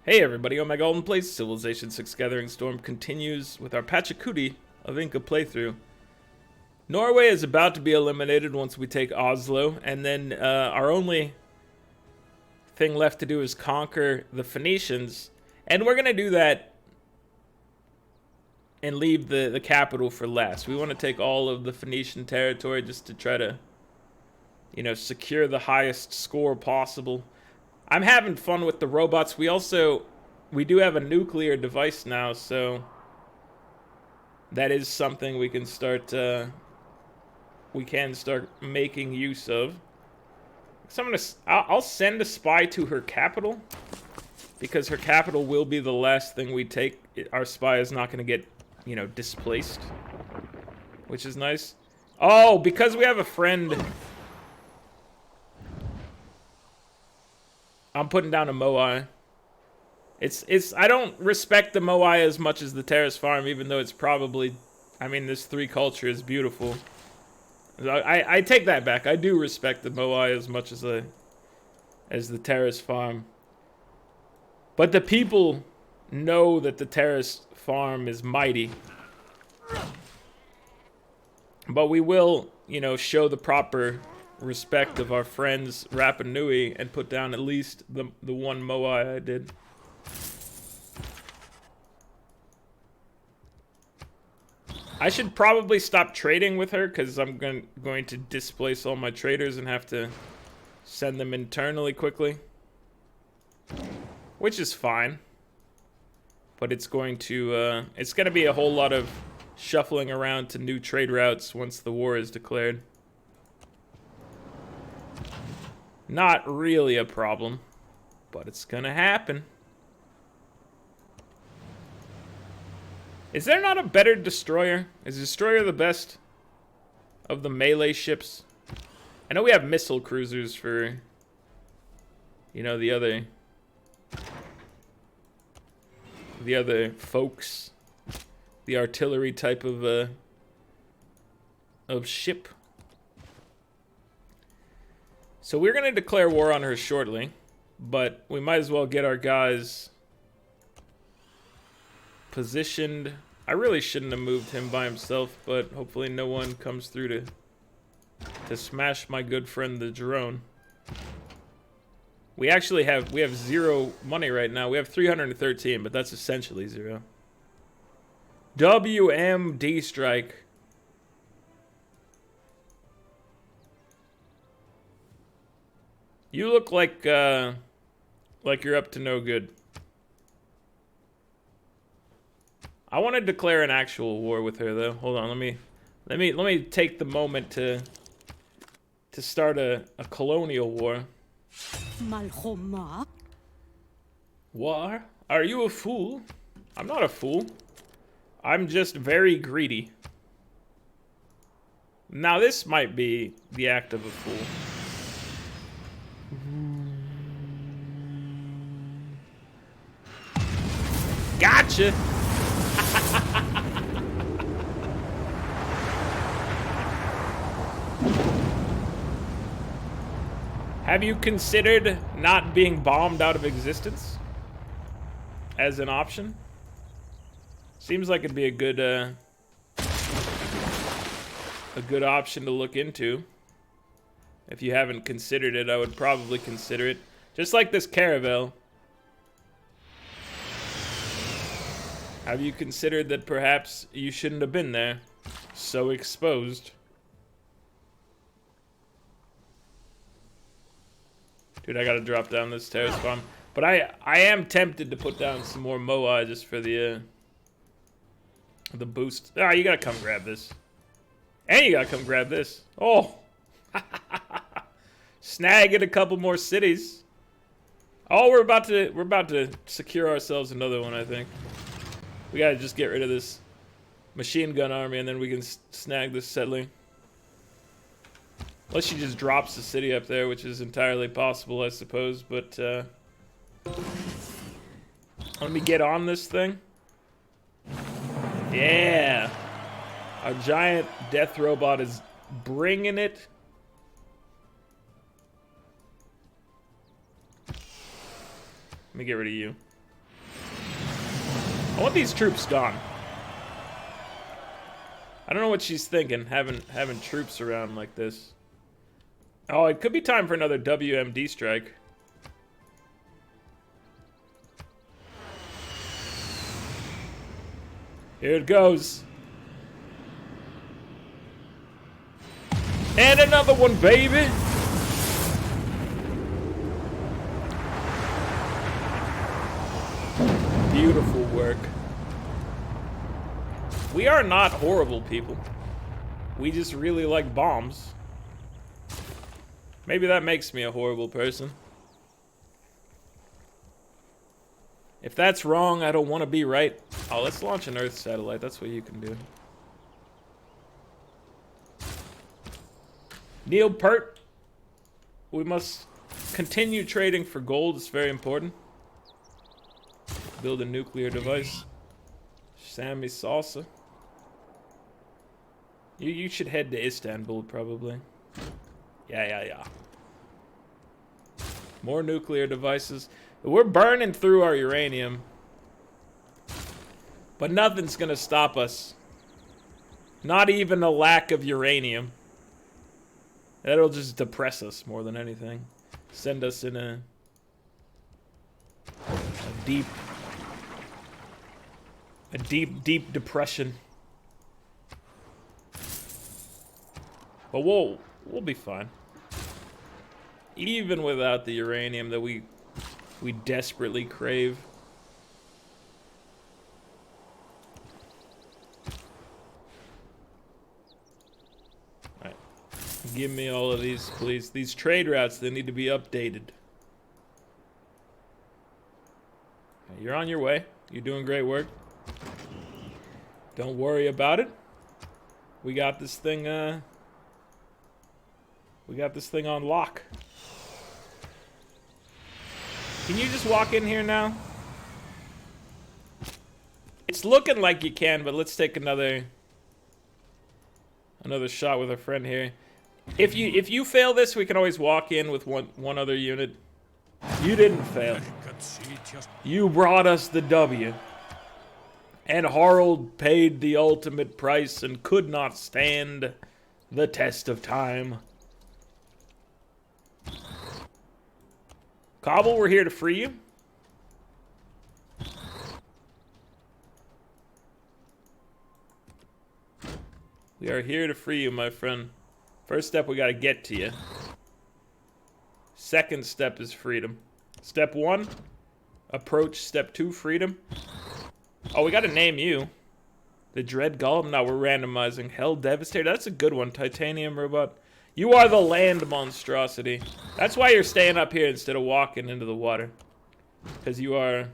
Hey everybody, Omega Alden plays Civilization 6 Gathering Storm continues with our Pachacuti of Inca playthrough. Norway is about to be eliminated once we take Oslo, and then our only thing left to do is conquer the Phoenicians, and we're going to do that and leave the capital for last. We want to take all of the Phoenician territory just to try to, secure the highest score possible. I'm having fun with the robots. We do have a nuclear device now, so that is something we can start making use of. So I'll send a spy to her capital, because her capital will be the last thing we take. Our spy is not going to get, displaced, which is nice. Oh, because we have a friend, I'm putting down a Moai. I don't respect the Moai as much as the Terrace Farm, even though it's probably, this 3 culture is beautiful. I take that back. I do respect the Moai as much as the Terrace Farm. But the people know that the Terrace Farm is mighty. But we will, show the proper respect of our friends Rapa Nui and put down at least the one Moai I did. I should probably stop trading with her, because I'm going to displace all my traders and have to send them internally quickly, which is fine. But it's going to be a whole lot of shuffling around to new trade routes once the war is declared. Not really a problem, but it's gonna happen. Is there not a better destroyer? Is destroyer the best of the melee ships? I know we have missile cruisers for, the other folks, the artillery type of ship. So we're going to declare war on her shortly, but we might as well get our guys positioned. I really shouldn't have moved him by himself, but hopefully no one comes through to smash my good friend the drone. We have 0 money right now. We have 313, but that's essentially 0. WMD strike. You look like you're up to no good. I want to declare an actual war with her, though. Hold on, let me take the moment to start a colonial war. War? Are you a fool? I'm not a fool. I'm just very greedy. Now this might be the act of a fool. Gotcha! Have you considered not being bombed out of existence as an option? Seems like it'd be a good option to look into. If you haven't considered it, I would probably consider it. Just like this caravel. Have you considered that perhaps you shouldn't have been there? So exposed. Dude, I gotta drop down this terrace farm. But I am tempted to put down some more Moai just for the boost. Ah, you gotta come grab this. And you gotta come grab this. Oh! Snag at a couple more cities. Oh, we're about to secure ourselves another one, I think. We gotta just get rid of this machine gun army, and then we can snag this settling. Unless she just drops the city up there, which is entirely possible, I suppose. But let me get on this thing. Yeah, our giant death robot is bringing it. Let me get rid of you. I want these troops gone. I don't know what she's thinking, having troops around like this. Oh, it could be time for another WMD strike. Here it goes. And another one, baby. Beautiful work. We are not horrible people. We just really like bombs. Maybe that makes me a horrible person. If that's wrong, I don't want to be right. Oh, let's launch an Earth satellite. That's what you can do. Neil Pert. We must continue trading for gold. It's very important. Build a nuclear device. Sammy Salsa. You should head to Istanbul, probably. Yeah. More nuclear devices. We're burning through our uranium. But nothing's gonna stop us. Not even a lack of uranium. That'll just depress us more than anything. Send us in a deep depression. But we'll be fine. Even without the uranium that we desperately crave. Alright. Give me all of these, please. These trade routes, they need to be updated. You're on your way. You're doing great work. Don't worry about it. We got this thing, on lock. Can you just walk in here now? It's looking like you can, but let's take another shot with a friend here. If you fail this, we can always walk in with one other unit. You didn't fail. You brought us the W. And Harald paid the ultimate price and could not stand the test of time. Kabul, we're here to free you. We are here to free you, my friend. First step, we gotta get to you. Second step is freedom. Step 1, approach. Step 2, freedom. Oh, we gotta name you. The Dread Golem? No, we're randomizing. Hell Devastator, that's a good one. Titanium Robot. You are the land monstrosity. That's why you're staying up here instead of walking into the water. Because you are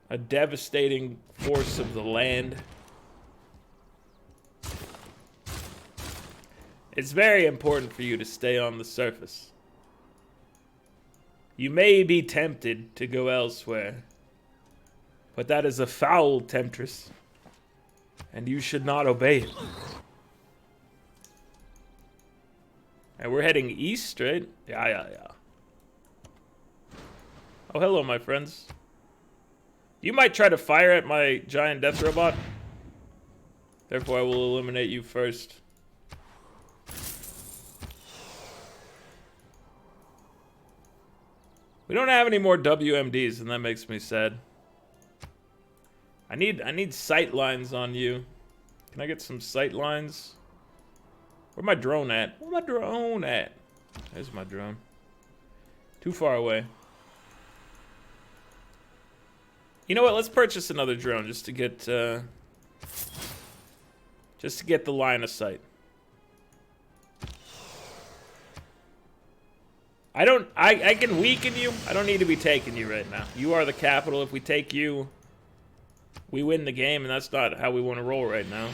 a devastating force of the land. It's very important for you to stay on the surface. You may be tempted to go elsewhere, but that is a foul temptress, and you should not obey it. And we're heading east, right? Yeah. Oh, hello, my friends. You might try to fire at my giant death robot. Therefore, I will eliminate you first. We don't have any more WMDs, and that makes me sad. I need sight lines on you. Can I get some sight lines? Where's my drone at? Where's my drone at? There's my drone. Too far away. You know what? Let's purchase another drone just to get the line of sight. I can weaken you. I don't need to be taking you right now. You are the capital. If we take you, we win the game, and that's not how we want to roll right now.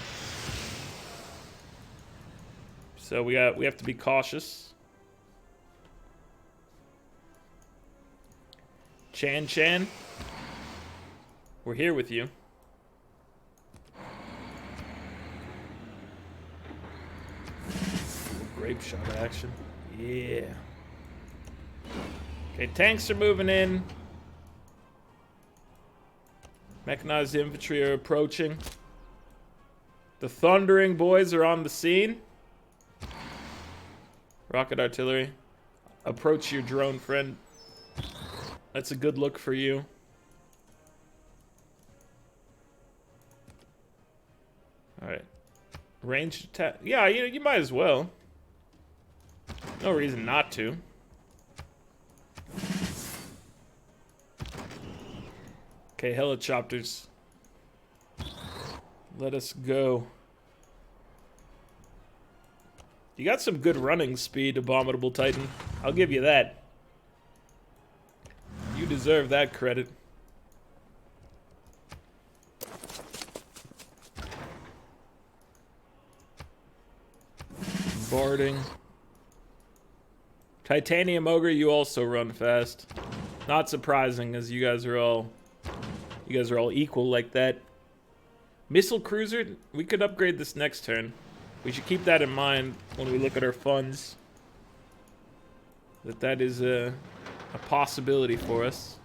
So we have to be cautious. Chan, we're here with you. Grape shot action. Yeah. Okay, tanks are moving in. Mechanized infantry are approaching. The thundering boys are on the scene. Rocket artillery. Approach your drone, friend. That's a good look for you. Alright. Ranged attack. Yeah, you might as well. No reason not to. Okay, helicopters. Let us go. You got some good running speed, Abominable Titan. I'll give you that. You deserve that credit. Barding. Titanium Ogre, you also run fast. Not surprising, as you guys are all equal like that. Missile Cruiser, we could upgrade this next turn. We should keep that in mind when we look at our funds. That is a possibility for us.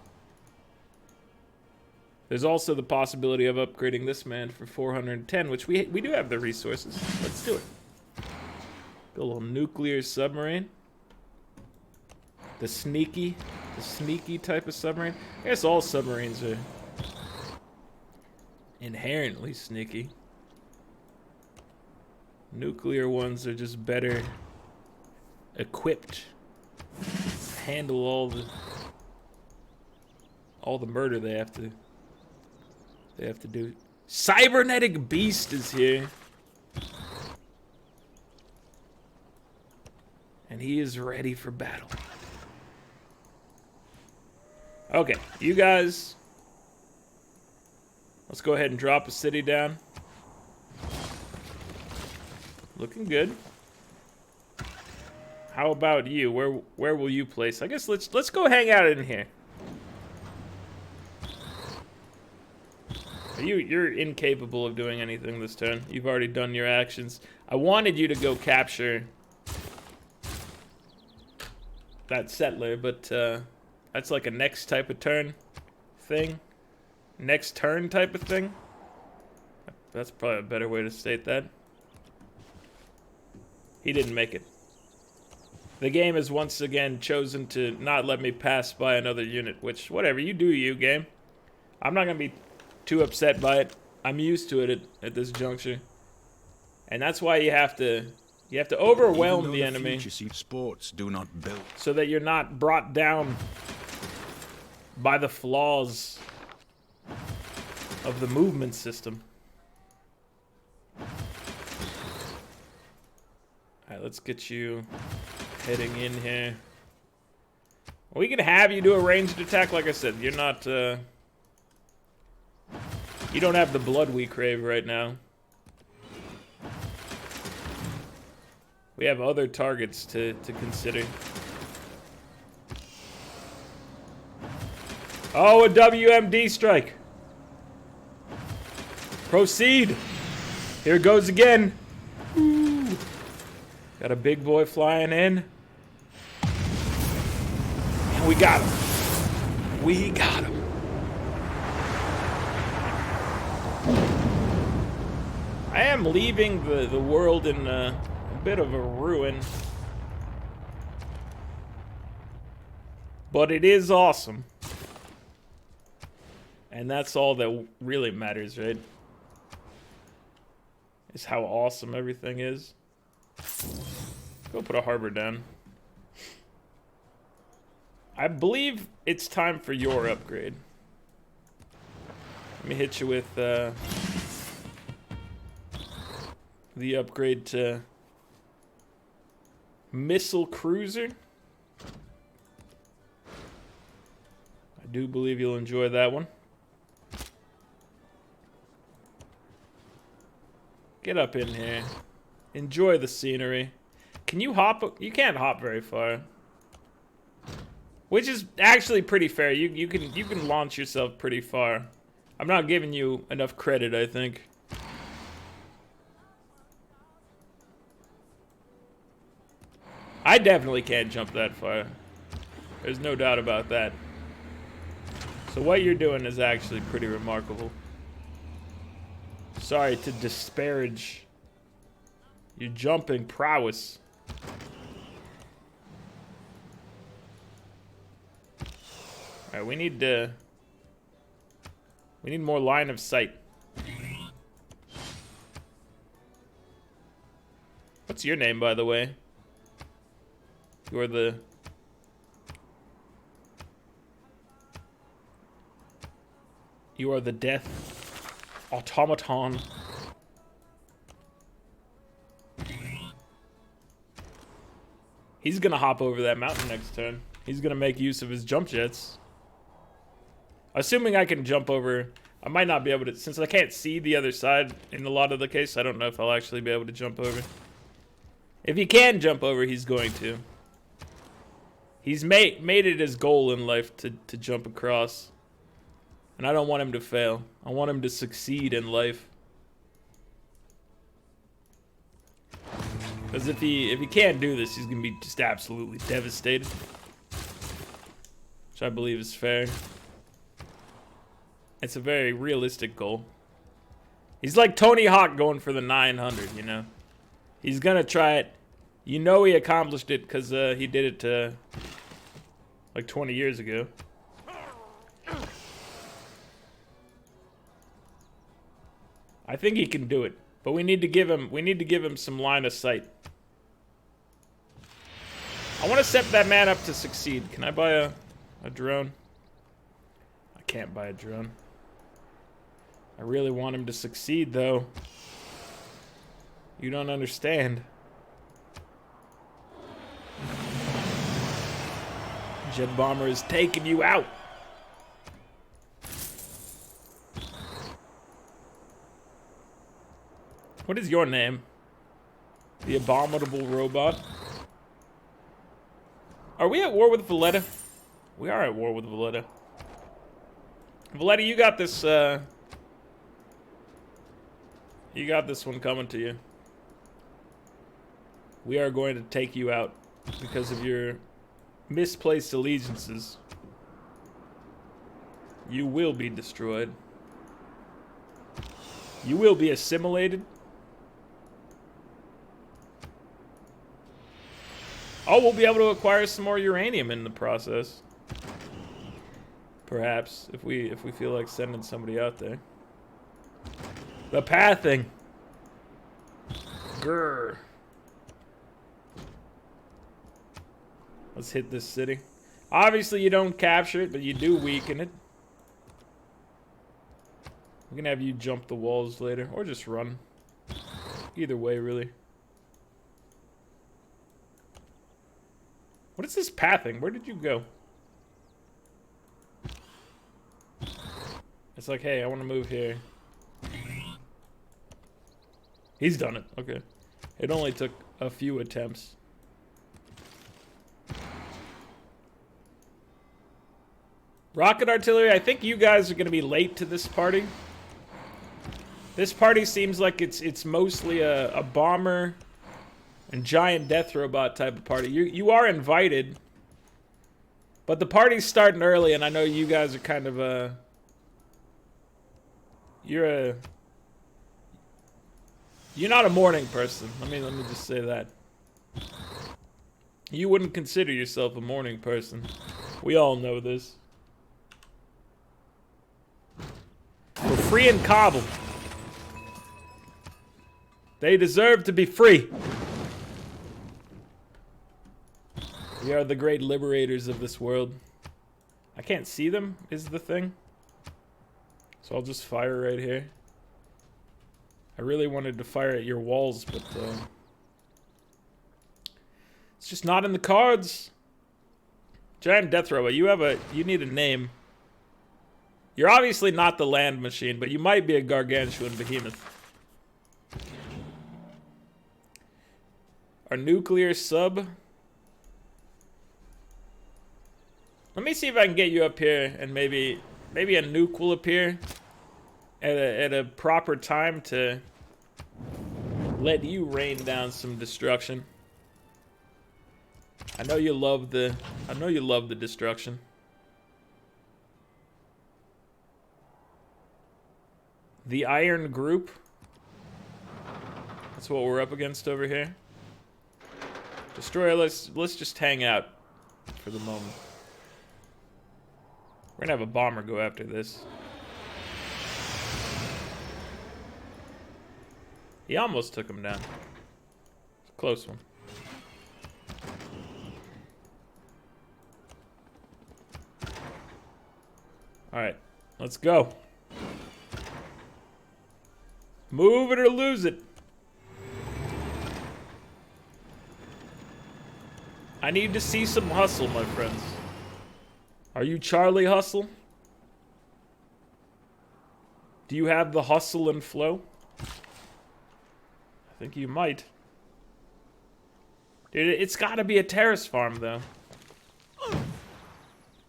There's also the possibility of upgrading this man for 410, which we do have the resources. Let's do it. Build a little nuclear submarine. The sneaky type of submarine. I guess all submarines are inherently sneaky. Nuclear ones are just better equipped to handle all the murder they have to do. Cybernetic Beast is here. And he is ready for battle. Okay, you guys, let's go ahead and drop a city down. Looking good. How about you? Where will you place? I guess let's go hang out in here. You're incapable of doing anything this turn. You've already done your actions. I wanted you to go capture that settler, but that's like a next type of turn thing. Next turn type of thing. That's probably a better way to state that. He didn't make it. The game has once again chosen to not let me pass by another unit, which, whatever, you do you, game. I'm not going to be too upset by it. I'm used to it at this juncture. And that's why you have to overwhelm the enemy sports do not build, so that you're not brought down by the flaws of the movement system. Alright, let's get you heading in here. We can have you do a ranged attack, like I said. You're not, you don't have the blood we crave right now. We have other targets to consider. Oh, a WMD strike. Proceed. Here it goes again. Ooh. Got a big boy flying in. And we got him. We got him. I am leaving the world in a bit of a ruin. But it is awesome. And that's all that really matters, right? Is how awesome everything is. Go put a harbor down. I believe it's time for your upgrade. Let me hit you with the upgrade to Missile Cruiser. I do believe you'll enjoy that one. Get up in here. Enjoy the scenery. Can you hop? You can't hop very far. Which is actually pretty fair. You can launch yourself pretty far. I'm not giving you enough credit, I think. I definitely can't jump that far. There's no doubt about that. So what you're doing is actually pretty remarkable. Sorry to disparage your jumping prowess. Alright, we need more line of sight. What's your name, by the way? You're the... You are the death automaton. He's gonna hop over that mountain next turn. He's gonna make use of his jump jets. Assuming I can jump over. I might not be able to, since I can't see the other side in a lot of the case, I don't know if I'll actually be able to jump over. If he can jump over, he's going to. He's made it his goal in life to jump across. And I don't want him to fail. I want him to succeed in life. Because if he can't do this, he's gonna be just absolutely devastated. Which I believe is fair. It's a very realistic goal. He's like Tony Hawk going for the 900, you know? He's gonna try it. You know he accomplished it because he did it like 20 years ago. I think he can do it, but we need to give him some line of sight. I want to set that man up to succeed. Can I buy a drone? I can't buy a drone. I really want him to succeed, though. You don't understand. Jet bomber is taking you out. What is your name? The abominable robot. Are we at war with Valletta? We are at war with Valletta. Valletta, you got this, you got this one coming to you. We are going to take you out because of your misplaced allegiances. You will be destroyed. You will be assimilated. Oh, we'll be able to acquire some more uranium in the process. Perhaps, if we feel like sending somebody out there. The pathing. Grr. Let's hit this city. Obviously, you don't capture it, but you do weaken it. We can have you jump the walls later, or just run. Either way, really. What is this pathing? Where did you go? It's like, hey, I want to move here. He's done it. Okay. It only took a few attempts. Rocket artillery, I think you guys are going to be late to this party. This party seems like it's mostly a bomber and giant death robot type of party. You are invited, but the party's starting early, and I know you guys are kind of you're not a morning person. Let me just say that. You wouldn't consider yourself a morning person. We all know this. We're free in Kabul. They deserve to be free. We are the great liberators of this world. I can't see them, is the thing. So I'll just fire right here. I really wanted to fire at your walls, but it's just not in the cards. Giant death robot, you need a name. You're obviously not the land machine, but you might be a gargantuan behemoth. Our nuclear sub. Let me see if I can get you up here, and maybe a nuke will appear at a proper time to let you rain down some destruction. I know you love the destruction. The Iron Group. That's what we're up against over here. Destroyer, let's just hang out for the moment. We're gonna have a bomber go after this. He almost took him down. It's a close one. Alright, let's go. Move it or lose it. I need to see some hustle, my friends. Are you Charlie Hustle? Do you have the hustle and flow? I think you might. Dude, it's gotta be a terrace farm, though.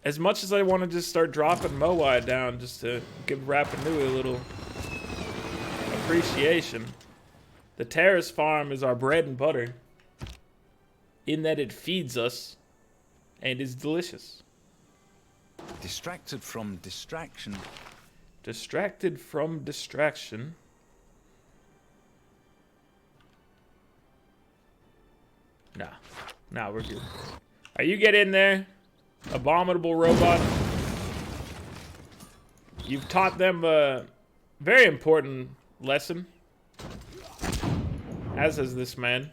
As much as I want to just start dropping Moai down just to give Rapa Nui a little appreciation, the terrace farm is our bread and butter in that it feeds us and is delicious. Distracted from distraction. Distracted from distraction. Nah, we're good. Are you get in there, abominable robot? You've taught them a very important lesson, as has this man.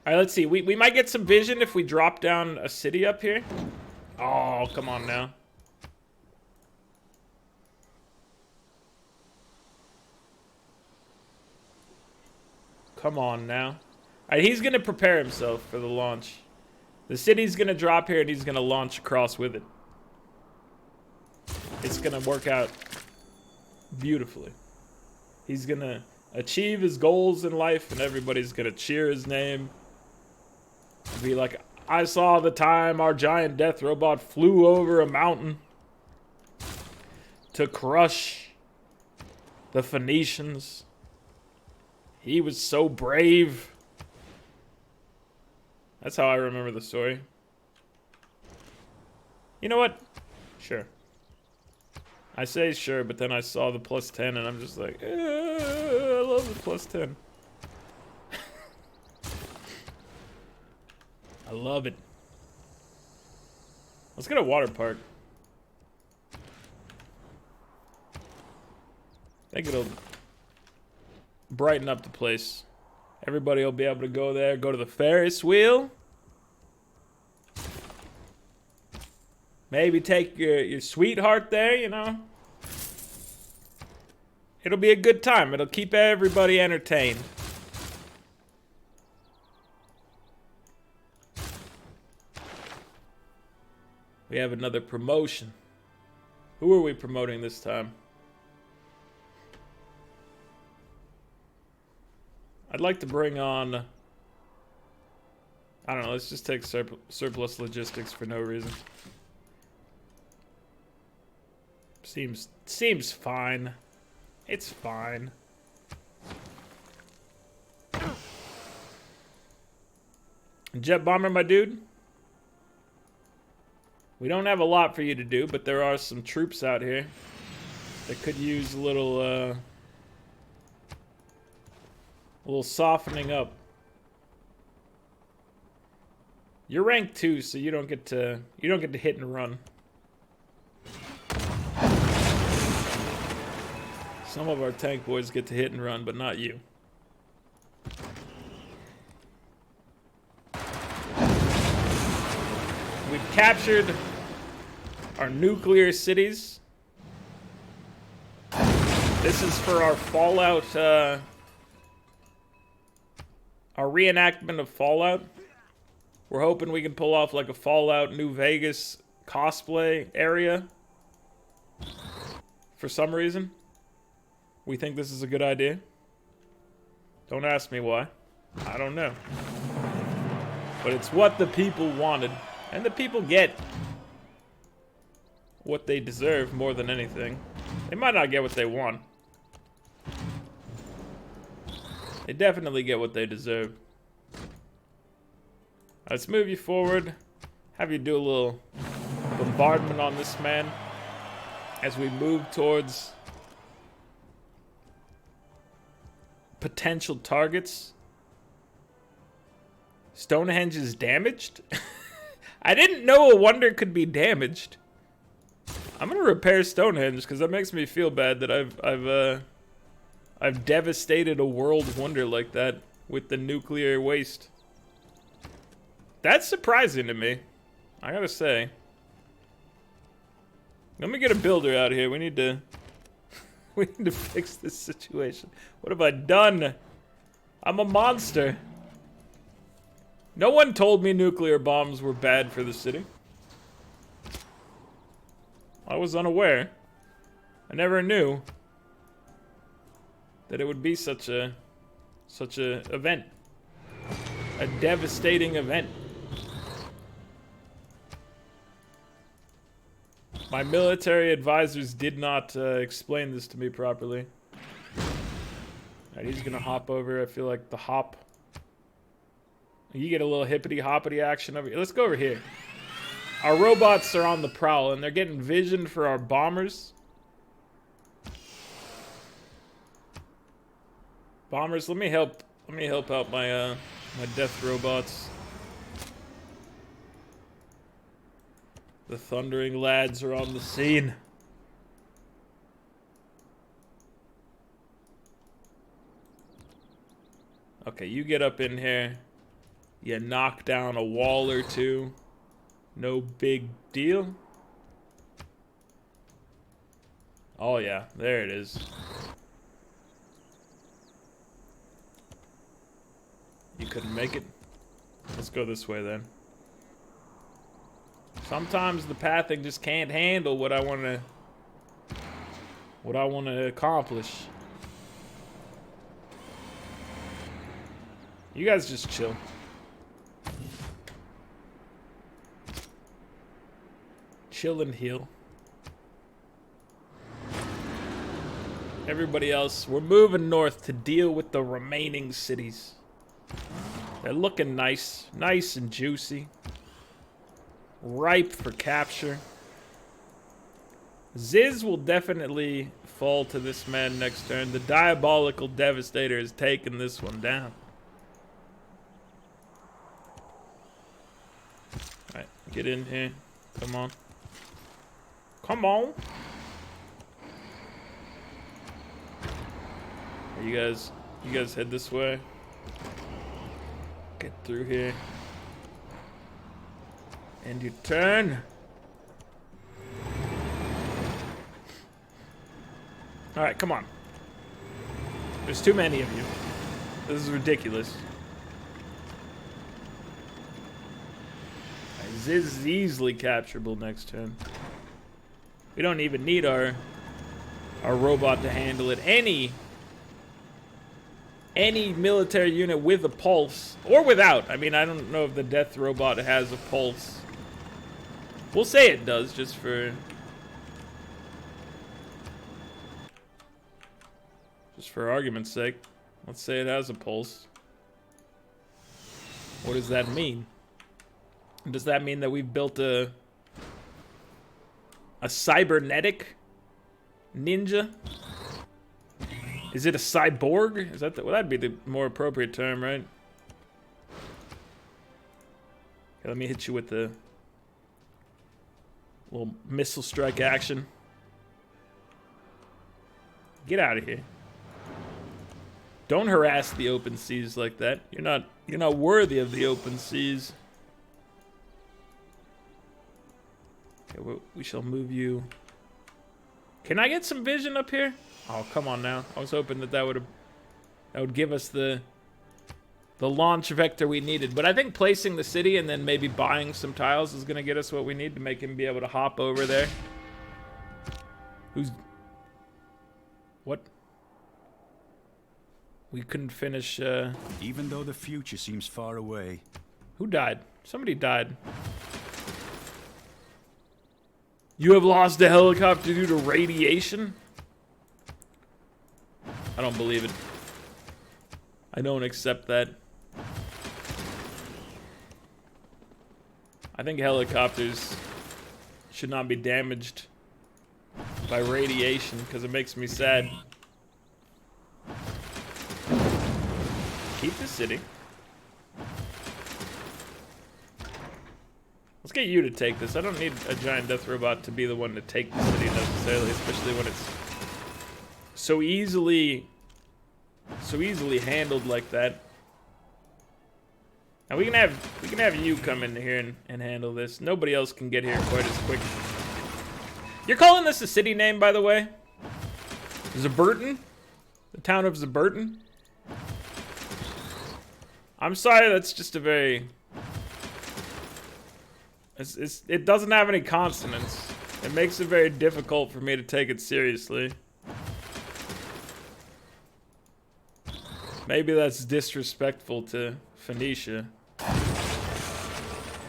Alright, let's see. We might get some vision if we drop down a city up here. Oh, come on now. Come on now. Alright, he's gonna prepare himself for the launch. The city's gonna drop here and he's gonna launch across with it. It's gonna work out beautifully. He's gonna achieve his goals in life and everybody's gonna cheer his name. Be like, I saw the time our giant death robot flew over a mountain to crush the Phoenicians. He was so brave. That's how I remember the story. You know what? Sure. I say sure, but then I saw the +10 and I'm just like, I love the +10. I love it. Let's get a water park. I think it'll brighten up the place. Everybody will be able to go there, go to the Ferris wheel. Maybe take your sweetheart there, you know. It'll be a good time. It'll keep everybody entertained. We have another promotion. Who are we promoting this time? I'd like to bring on... I don't know, let's just take surplus logistics for no reason. Seems fine. It's fine. Jet bomber, my dude. We don't have a lot for you to do, but there are some troops out here that could use a little softening up. You're rank 2, so you don't get to hit and run. Some of our tank boys get to hit and run, but not you. We've captured our nuclear cities. This is for our Fallout, our reenactment of Fallout. We're hoping we can pull off like a Fallout New Vegas cosplay area. For some reason, we think this is a good idea. Don't ask me why. I don't know. But it's what the people wanted. And the people get what they deserve more than anything. They might not get what they want. They definitely get what they deserve. Let's move you forward. Have you do a little bombardment on this man. as we move towards potential targets. Stonehenge is damaged? I didn't know a wonder could be damaged. I'm gonna repair Stonehenge because that makes me feel bad that I've devastated a world wonder like that with the nuclear waste. That's surprising to me, I gotta say. Let me get a builder out here. We need to we need to fix this situation. What have I done? I'm a monster. No one told me nuclear bombs were bad for the city. I was unaware. I never knew that it would be such a event. A devastating event. My military advisors did not explain this to me properly. Alright, he's gonna hop over. I feel like the hop. You get a little hippity hoppity action over here. Let's go over here. Our robots are on the prowl and they're getting vision for our bombers. Bombers, let me help out my my death robots. The thundering lads are on the scene. Okay, you get up in here. You knock down a wall or two. No big deal. Oh yeah, there it is. You couldn't make it? Let's go this way then. Sometimes the pathing just can't handle what I want to accomplish. You guys just chill. Chill and heal. Everybody else, we're moving north to deal with the remaining cities. They're looking nice, nice and juicy. Ripe for capture. Ziz will definitely fall to this man next turn. The diabolical devastator has taken this one down. Alright, get in here. Come on. Come on. You guys head this way. Get through here. And you turn. Alright, come on. There's too many of you. This is ridiculous. Ziz is easily capturable next turn. We don't even need our robot to handle it. Any military unit with a pulse, or without. I mean, I don't know if the death robot has a pulse. We'll say it does, just for argument's sake. Let's say it has a pulse. What does that mean? Does that mean that we've built a cybernetic ninja? Is it a cyborg? Is that well, that'd be the more appropriate term, right? Okay, let me hit you with the little missile strike action. Get out of here. Don't harass the open seas like that. You're not worthy of the open seas. Okay, we shall move you. Can I get some vision up here? Oh, come on now. I was hoping that would give us the launch vector we needed. But I think placing the city and then maybe buying some tiles is going to get us what we need to make him be able to hop over there. What? We couldn't finish, Even though the future seems far away. Who died? Somebody died. You have lost a helicopter due to radiation? I don't believe it. I don't accept that. I think helicopters should not be damaged by radiation because it makes me sad. Keep the city. Let's get you to take this. I don't need a giant death robot to be the one to take the city necessarily, especially when it's so easily handled like that. Now we can have you come in here and handle this. Nobody else can get here quite as quick. You're calling this a city name, by the way? Zaburton? The town of Zaburton? I'm sorry, that's just a very... It doesn't have any consonants. It makes it very difficult for me to take it seriously. Maybe that's disrespectful to Phoenicia.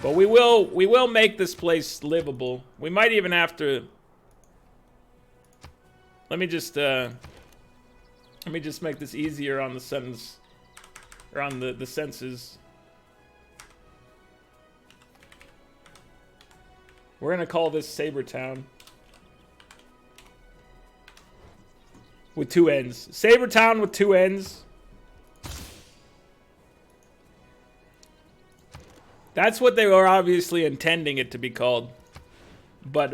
But we will make this place livable. We might even have to... Let me just make this easier on the sentence, or on the senses. We're gonna call this Sabertown. With 2 N's. Sabertown with 2 N's. That's what they were obviously intending it to be called. But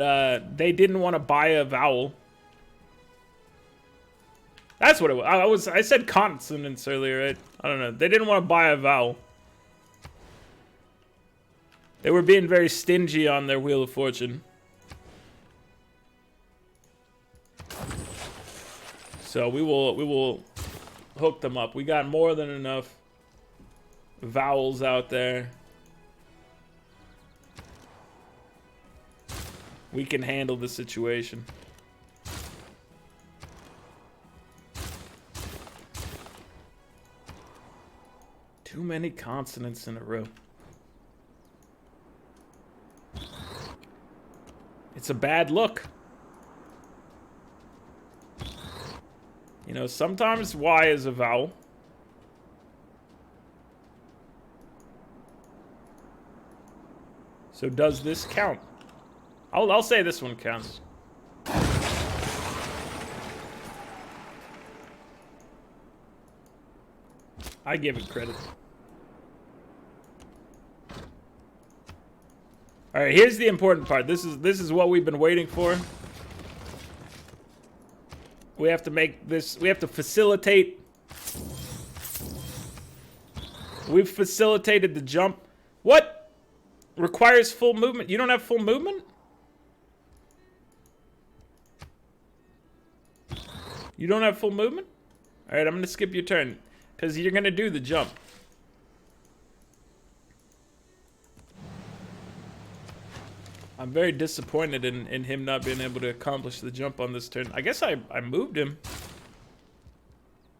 they didn't want to buy a vowel. That's what it was. I said consonants earlier, right? I don't know. They didn't want to buy a vowel. They were being very stingy on their Wheel of Fortune. So we will hook them up. We got more than enough vowels out there. We can handle the situation. Too many consonants in a row. It's a bad look. You know, sometimes Y is a vowel. So does this count? I'll say this one counts. I give it credit. All right, here's the important part. This is what we've been waiting for. We have to make this. We have to facilitate. We've facilitated the jump. What? Requires full movement. You don't have full movement? You don't have full movement? All right, I'm gonna skip your turn because you're gonna do the jump. I'm very disappointed in him not being able to accomplish the jump on this turn. I guess I moved him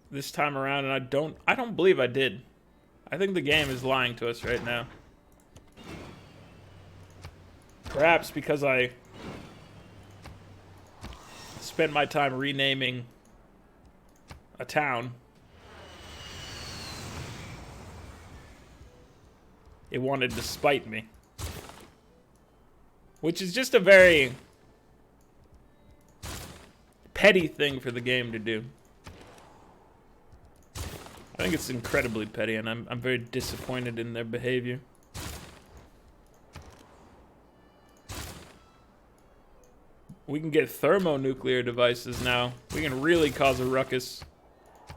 this time around, and I don't believe I did. I think the game is lying to us right now. Perhaps because I spent my time renaming a town. It wanted to spite me. Which is just a very petty thing for the game to do. I think it's incredibly petty, and I'm very disappointed in their behavior. We can get thermonuclear devices now. We can really cause a ruckus.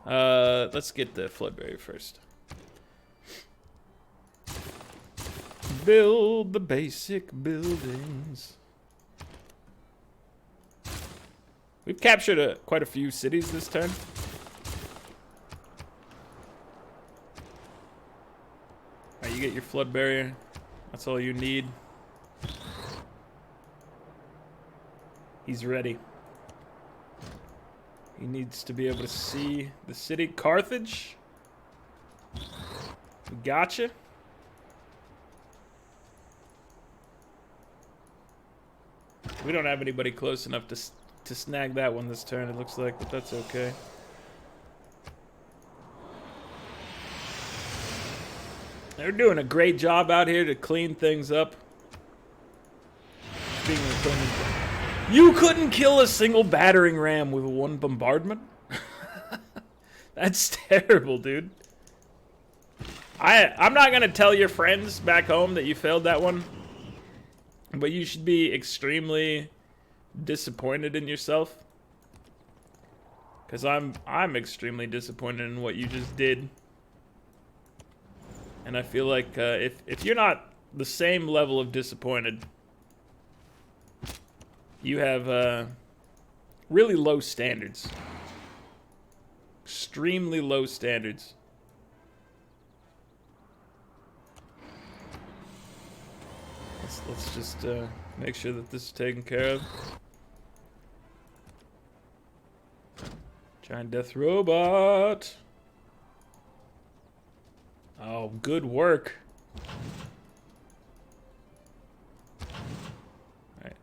Let's get the floodberry first. Build the basic buildings. We've captured quite a few cities this turn. Alright, you get your flood barrier. That's all you need. He's ready. He needs to be able to see the city. Carthage? Gotcha. We don't have anybody close enough to snag that one this turn, it looks like, but that's okay. They're doing a great job out here to clean things up. Speaking of cleaning, You couldn't kill a single battering ram with one bombardment? That's terrible, dude. I'm not gonna tell your friends back home that you failed that one, but you should be extremely disappointed in yourself. Cause I'm extremely disappointed in what you just did. And I feel like if you're not the same level of disappointed, you have really low standards. Extremely low standards. Let's just make sure that this is taken care of. Giant death robot. Oh, good work. Alright.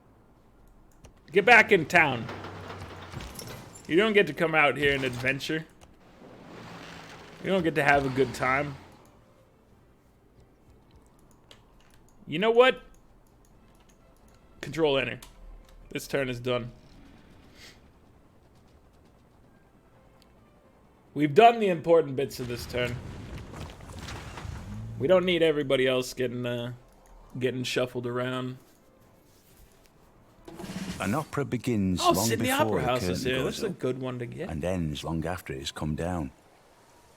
Get back in town. You don't get to come out here and adventure. You don't get to have a good time. You know what? Control enter. This turn is done. We've done the important bits of this turn. We don't need everybody else getting shuffled around. An opera begins Oh, long Sydney before Opera a House curtain is here. goes That's a up, good one to get. and ends long after it has come down.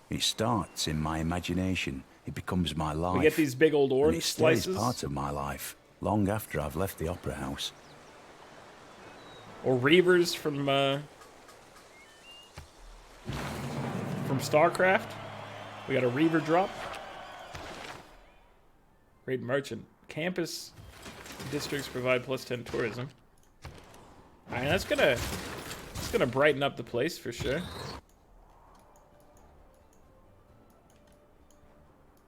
It starts in my imagination. It becomes my life. We get these big old and orange it stays slices. part of my life long after I've left the opera house. Or Reavers from StarCraft. We got a Reaver drop. Great merchant. Campus districts provide +10 tourism. Alright, that's gonna brighten up the place for sure.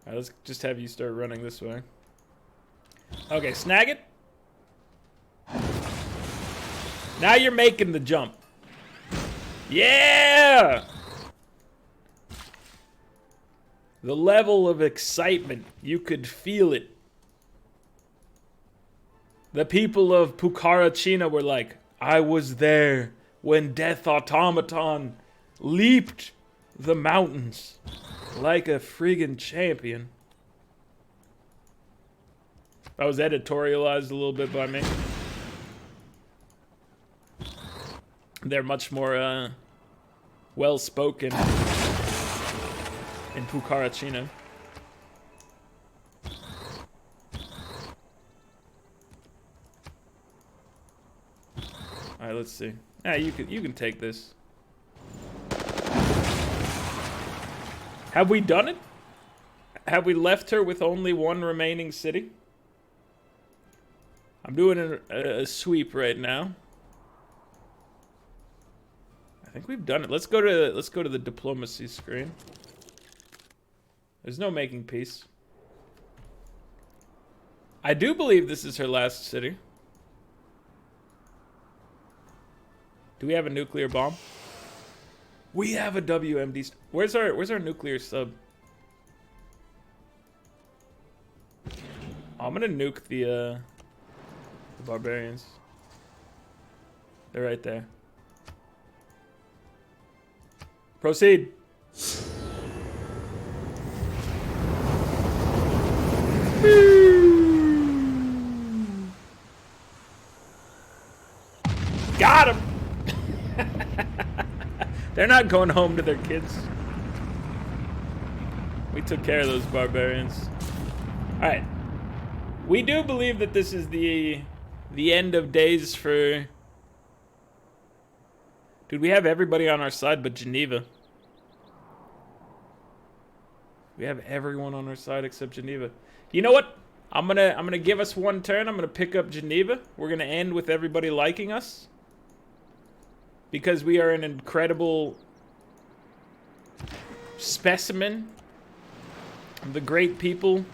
Alright, let's just have you start running this way. Okay, snag it. Now you're making the jump. Yeah! The level of excitement, you could feel it. The people of Pucarachina were like, I was there when Death Automaton leaped the mountains like a friggin' champion. That was editorialized a little bit by me. They're much more well-spoken in Pucarachina. Alright, let's see. Yeah, you can take this. Have we done it? Have we left her with only one remaining city? I'm doing a sweep right now. I think we've done it. Let's go to the diplomacy screen. There's no making peace. I do believe this is her last city. Do we have a nuclear bomb? We have a WMD. Where's our nuclear sub? I'm gonna nuke the barbarians. They're right there. Proceed. Got him. They're not going home to their kids. We took care of those barbarians. All right. We do believe that this is the end of days for... Dude, we have everybody on our side but Geneva. We have everyone on our side except Geneva. You know what? I'm gonna give us one turn. I'm gonna pick up Geneva. We're gonna end with everybody liking us. Because we are an incredible specimen of the great people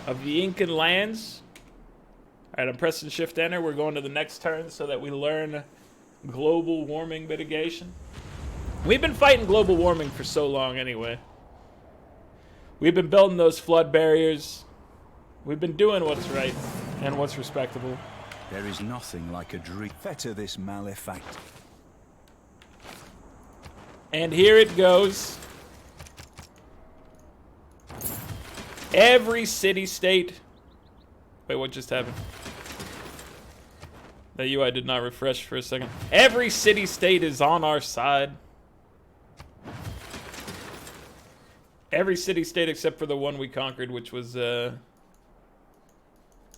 of the Incan lands. Alright, I'm pressing Shift Enter. We're going to the next turn so that we learn global warming mitigation. We've been fighting global warming for so long anyway. We've been building those flood barriers. We've been doing what's right and what's respectable. There is nothing like a dream. Fetter this malefact. And here it goes. Every city-state... Wait, what just happened? The UI did not refresh for a second. Every city-state is on our side. Every city-state except for the one we conquered, which was, where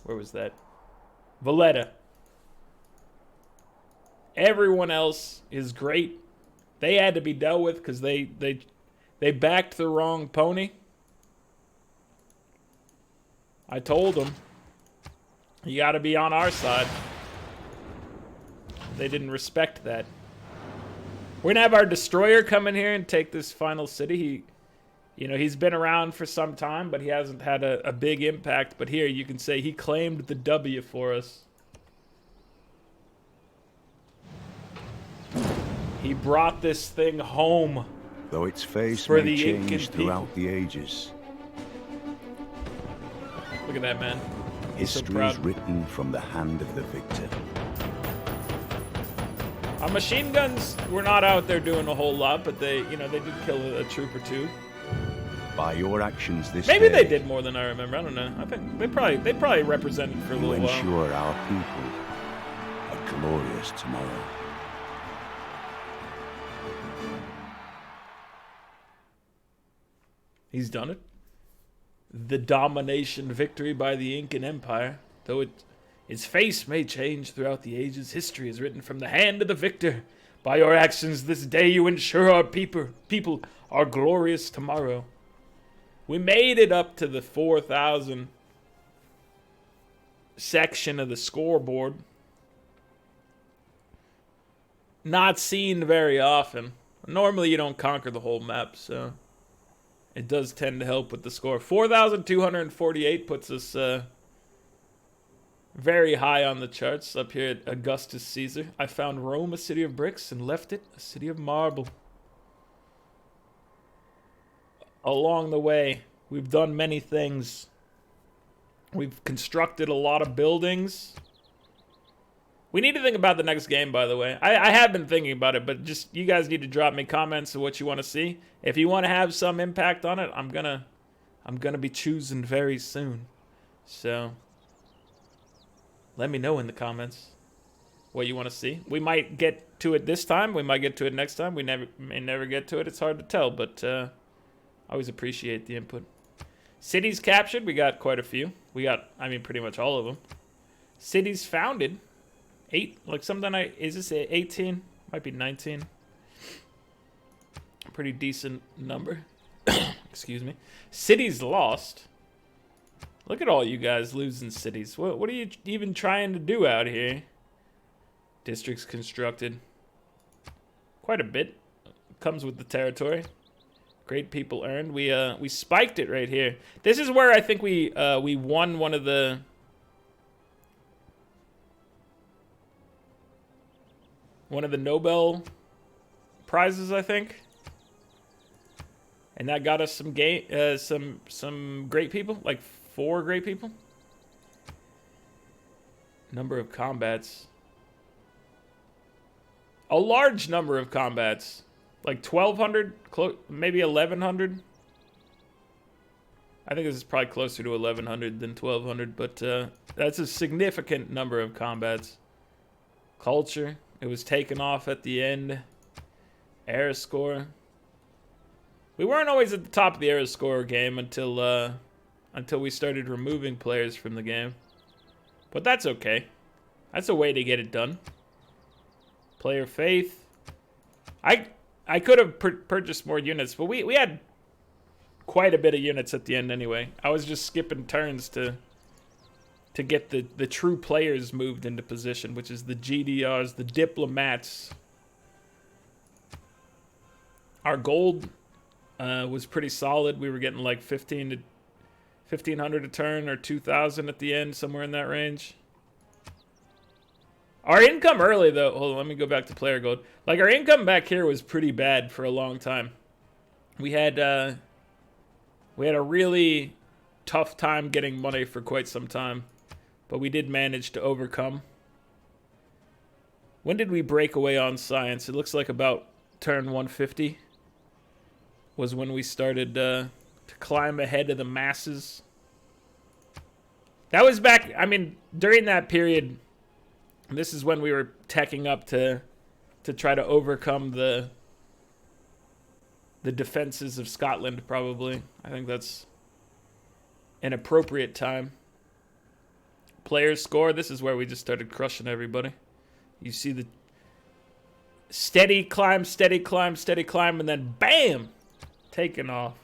was that? Valletta. Everyone else is great. They had to be dealt with because they backed the wrong pony. I told them, you got to be on our side. They didn't respect that. We're gonna have our destroyer come in here and take this final city. He's been around for some time, but he hasn't had a big impact. But here you can say he claimed the W for us. He brought this thing home. Though its face for may the change Incan throughout the ages. Look at that, man. He's so History proud. is written from the hand of the victor. Our machine guns were not out there doing a whole lot, but they did kill a troop or two. By your actions this Maybe day, they did more than I remember. I don't know. I think they probably represented for a you little while. ensure our people a glorious tomorrow. He's done it. The domination victory by the Incan Empire, though its face may change throughout the ages, history is written from the hand of the victor. By your actions this day you ensure our people are glorious tomorrow. We made it up to the 4,000 section of the scoreboard. Not seen very often. Normally you don't conquer the whole map, so it does tend to help with the score. 4,248 puts us very high on the charts up here at Augustus Caesar. I found Rome a city of bricks and left it a city of marble. Along the way, we've done many things. We've constructed a lot of buildings. We need to think about the next game, by the way. I have been thinking about it, but just you guys need to drop me comments of what you want to see. If you want to have some impact on it, I'm gonna be choosing very soon. So let me know in the comments what you want to see. We might get to it this time. We might get to it next time. We may never get to it. It's hard to tell, but I always appreciate the input. Cities captured, we got quite a few. We got, pretty much all of them. Cities founded, 8. Like something is this 18? Might be 19. Pretty decent number. Excuse me. Cities lost. Look at all you guys losing cities. What are you even trying to do out here? Districts constructed. Quite a bit. Comes with the territory. Great people earned. We spiked it right here. This is where I think we won one of the Nobel prizes, I think. And that got us some great people, like 4 great people. Number of combats. A large number of combats. Like 1,200, maybe 1,100. I think this is probably closer to 1,100 than 1,200, but that's a significant number of combats. Culture, it was taken off at the end. Era score. We weren't always at the top of the era score game until we started removing players from the game. But that's okay. That's a way to get it done. Player faith. I could have purchased more units, but we had quite a bit of units at the end anyway. I was just skipping turns to get the true players moved into position, which is the GDRs, the diplomats. Our gold was pretty solid. We were getting like 1,500 a turn or 2,000 at the end, somewhere in that range. Our income early, though, hold on, let me go back to player gold. Like, our income back here was pretty bad for a long time. We had a really tough time getting money for quite some time, but we did manage to overcome When did we break away on science? It looks like about turn 150 was when we started to climb ahead of the masses. That was back, I mean, during that period, this is when we were teching up to try to overcome the defenses of Scotland, probably. I think that's an appropriate time. Players score. This is where we just started crushing everybody. You see the steady climb, steady climb, steady climb, and then bam! Taking off.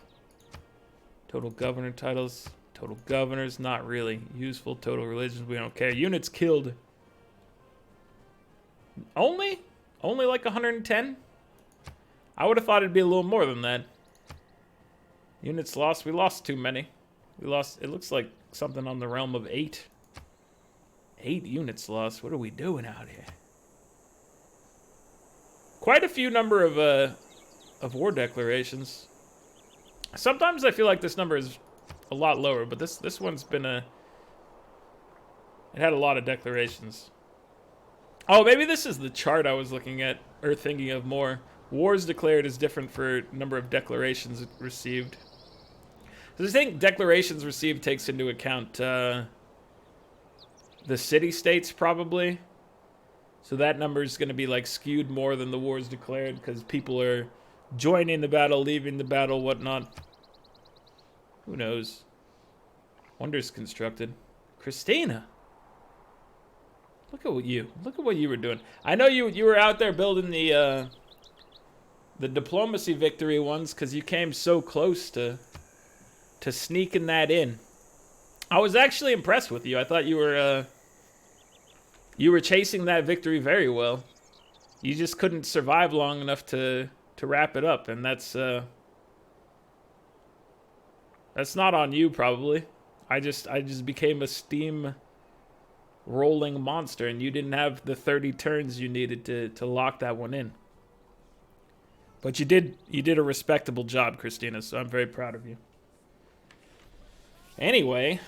Total governor titles. Total governors, not really useful. Total religions, we don't care. Units killed. Only like 110? I would have thought it'd be a little more than that. Units lost. We lost too many. We lost, it looks like something on the realm of 8. 8 units lost. What are we doing out here? Quite a few number of war declarations. Sometimes I feel like this number is a lot lower, but this one's been it had a lot of declarations. Oh, maybe this is the chart I was looking at or thinking of more. Wars declared is different for number of declarations received. So I think declarations received takes into account the city-states, probably. So that number is going to be like skewed more than the wars declared because people are joining the battle, leaving the battle, whatnot. Who knows? Wonders constructed. Christina! Look at what you were doing. I know you were out there building the diplomacy victory ones because you came so close to sneaking that in. I was actually impressed with you. I thought you were chasing that victory very well. You just couldn't survive long enough to wrap it up, and that's not on you probably. I just became a steam rolling monster, and you didn't have the 30 turns you needed to lock that one in. But you did a respectable job, Christina, so I'm very proud of you. Anyway,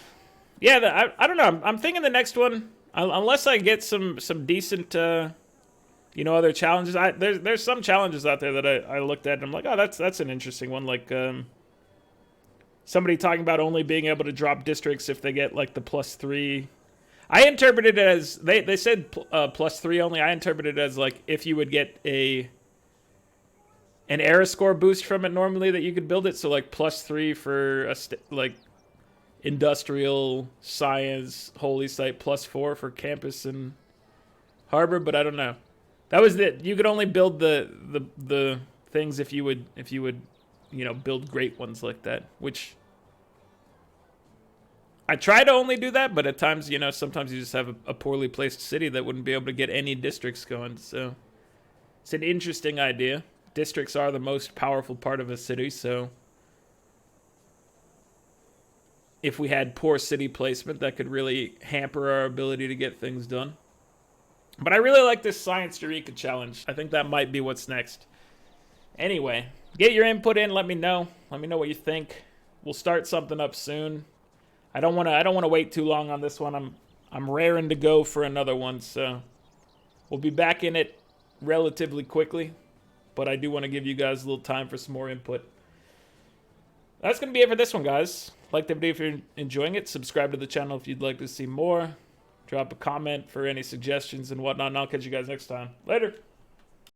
yeah, I don't know. I'm thinking the next one, unless I get some decent, other challenges. There's some challenges out there that I looked at and I'm like, oh, that's an interesting one. Like somebody talking about only being able to drop districts if they get like the +3. I interpreted it as they said +3 only. I interpreted it as like if you would get an era score boost from it normally that you could build it. So like +3 for like industrial, science, holy site, +4 for campus and harbor. But I don't know. That was it. You could only build the things if you would build great ones like that. Which I try to only do that, but at times sometimes you just have a poorly placed city that wouldn't be able to get any districts going. So it's an interesting idea. Districts are the most powerful part of a city, so if we had poor city placement, that could really hamper our ability to get things done. But I really like this Science Eureka challenge. I think that might be what's next. Anyway, get your input in. Let me know. Let me know what you think. We'll start something up soon. I don't want to wait too long on this one. I'm raring to go for another one, so we'll be back in it relatively quickly. But I do want to give you guys a little time for some more input. That's going to be it for this one, guys. Like the video if you're enjoying it. Subscribe to the channel if you'd like to see more. Drop a comment for any suggestions and whatnot, and I'll catch you guys next time. Later.